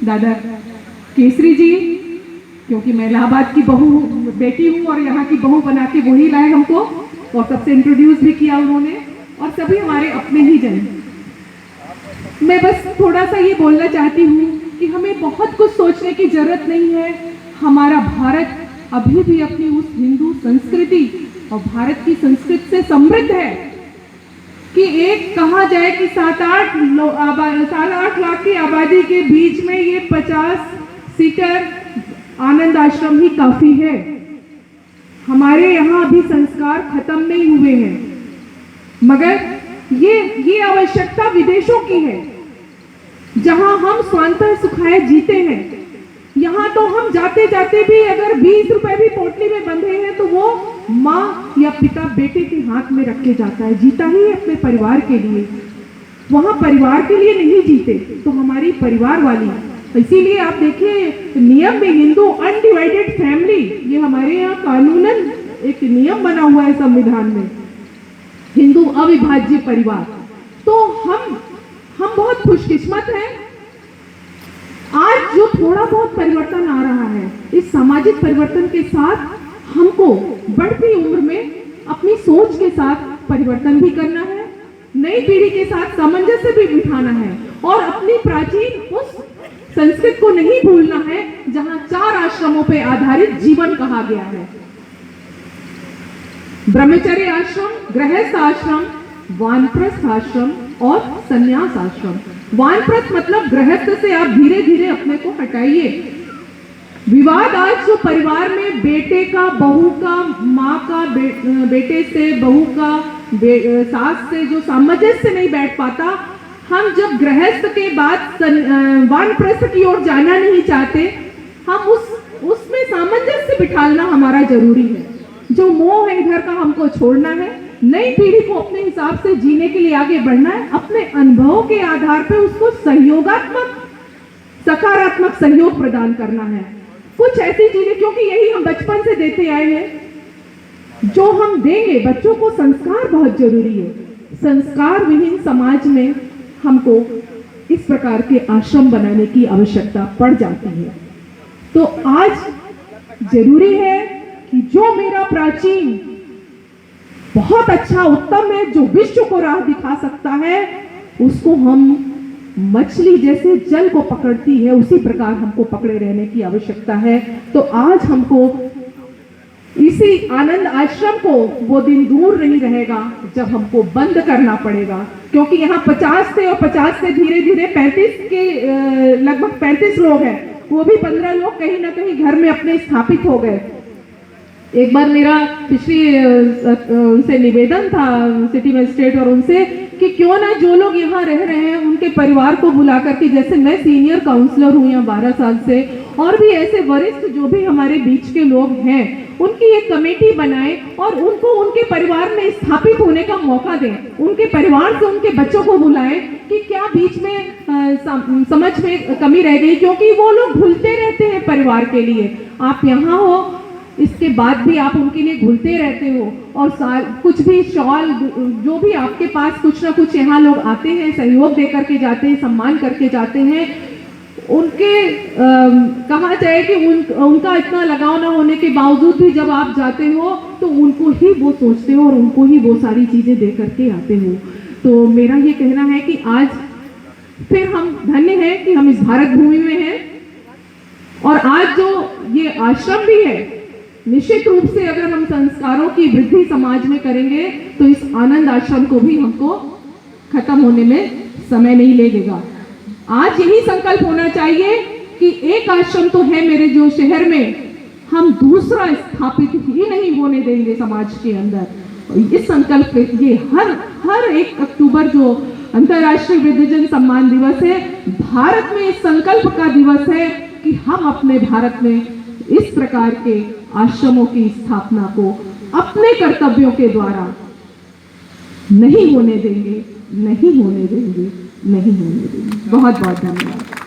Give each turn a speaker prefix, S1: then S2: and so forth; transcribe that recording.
S1: दादा केसरी जी, क्योंकि मैं इलाहाबाद की बेटी हूँ और यहाँ की बहू बना के वही लाए हमको, और सबसे इंट्रोड्यूस भी किया उन्होंने, और सभी हमारे अपने ही जन। मैं बस थोड़ा सा ये बोलना चाहती हूँ कि हमें बहुत कुछ सोचने की जरूरत नहीं है। हमारा भारत अभी भी अपनी उस हिंदू संस्कृति और भारत की संस्कृति से समृद्ध है कि एक कहा जाए कि 7-8 लाख की आबादी के बीच में ये 50 सीटर आनंद आश्रम ही काफी है। हमारे यहाँ अभी संस्कार खत्म नहीं हुए हैं, मगर ये आवश्यकता विदेशों की है, जहां हम स्वांतः सुखाय जीते हैं। यहाँ तो हम जाते जाते भी अगर 20 रुपए भी पोटली में बंधे हैं तो वो माँ या पिता बेटे के हाथ में रख के जाता है। जीता ही है अपने परिवार के लिए, वहां परिवार के लिए नहीं जीते तो हमारी परिवार वाली। इसीलिए आप देखिए नियम में हिंदू अनडिवाइडेड फैमिली, ये हमारे यहाँ कानूनन एक नियम बना हुआ है संविधान में, हिंदू अविभाज्य परिवार। तो हम बहुत खुशकिस्मत हैं। आज जो थोड़ा बहुत परिवर्तन आ रहा है, इस सामाजिक परिवर्तन के साथ हमको बढ़ती उम्र में अपनी सोच के साथ परिवर्तन भी करना है, नई पीढ़ी के साथ सामंजस्य भी बिठाना है, और अपनी प्राचीन उस संस्कृत को नहीं भूलना है जहां 4 आश्रमों पे आधारित जीवन कहा गया है। ब्रह्मचर्य आश्रम, गृहस्थ आश्रम, वानप्रस्थ आश्रम और संन्यास आश्रम। वानप्रस्थ मतलब गृहस्थ से आप धीरे धीरे अपने को हटाइए। विवाद आज जो परिवार में बेटे का बहू का, माँ का बेटे से, बहू का सास से जो सामंजस्य नहीं बैठ पाता, हम जब गृहस्थ के बाद वानप्रस्थ की ओर जाना नहीं चाहते, हम उसमें सामंजस्य बिठाना हमारा जरूरी है। जो मोह है इधर का हमको छोड़ना है, नई पीढ़ी को अपने हिसाब से जीने के लिए आगे बढ़ना है, अपने अनुभवों के आधार पर उसको सहयोगात्मक सकारात्मक सहयोग प्रदान करना है। कुछ ऐसी चीजें, क्योंकि यही हम बचपन से देते आए हैं, जो हम देंगे बच्चों को। संस्कार बहुत जरूरी है। संस्कार विहीन समाज में हमको इस प्रकार के आश्रम बनाने की आवश्यकता पड़ जाती है। तो आज जरूरी है कि जो मेरा प्राचीन बहुत अच्छा उत्तम है, जो विश्व को राह दिखा सकता है, उसको हम मछली जैसे जल को पकड़ती है उसी प्रकार हमको पकड़े रहने की आवश्यकता है। तो आज हमको इसी आनंद आश्रम को वो दिन दूर नहीं रहेगा जब हमको बंद करना पड़ेगा, क्योंकि यहाँ 50 थे और 50 से धीरे धीरे 35 के लगभग 35 लोग हैं, वो भी 15 लोग कहीं ना कहीं घर में अपने स्थापित हो गए। एक बार मेरा पिछली उनसे निवेदन था सिटी मजिस्ट्रेट और उनसे कि क्यों ना जो लोग यहाँ रह रहे हैं उनके परिवार को बुला करके, जैसे मैं सीनियर काउंसलर हूँ यहाँ 12 साल से, और भी ऐसे वरिष्ठ जो भी हमारे बीच के लोग हैं, उनकी एक कमेटी बनाएं और उनको उनके परिवार में स्थापित होने का मौका दें। उनके परिवार से उनके बच्चों को बुलाएं कि क्या बीच में समझ में कमी रह गई, क्योंकि वो लोग भूलते रहते हैं परिवार के लिए। आप यहाँ हो, इसके बाद भी आप उनके लिए घुलते रहते हो, और कुछ भी शॉल जो भी आपके पास कुछ ना कुछ यहाँ लोग आते हैं, सहयोग दे करके जाते हैं, सम्मान करके जाते हैं। उनके कहा जाए कि उनका इतना लगाव ना होने के बावजूद भी जब आप जाते हो तो उनको ही वो सोचते हो और उनको ही वो सारी चीज़ें दे करके आते हो। तो मेरा ये कहना है कि आज फिर हम धन्य हैं कि हम इस भारत भूमि में हैं, और आज जो ये आश्रम भी है, निश्चित रूप से अगर हम संस्कारों की वृद्धि समाज में करेंगे तो इस आनंद आश्रम को भी हमको खत्म होने में समय नहीं लगेगा। आज यही संकल्प होना चाहिए कि एक आश्रम तो है मेरे जो शहर में, हम दूसरा स्थापित ही नहीं होने देंगे समाज के अंदर। इस संकल्प पे ये हर 1 अक्टूबर जो अंतर्राष्ट्रीय वृद्धजन सम्मान दिवस है, भारत में इस संकल्प का दिवस है कि हम अपने भारत में इस प्रकार के आश्रमों की स्थापना को अपने कर्तव्यों के द्वारा नहीं होने देंगे, नहीं होने देंगे, नहीं होने देंगे। बहुत बहुत धन्यवाद।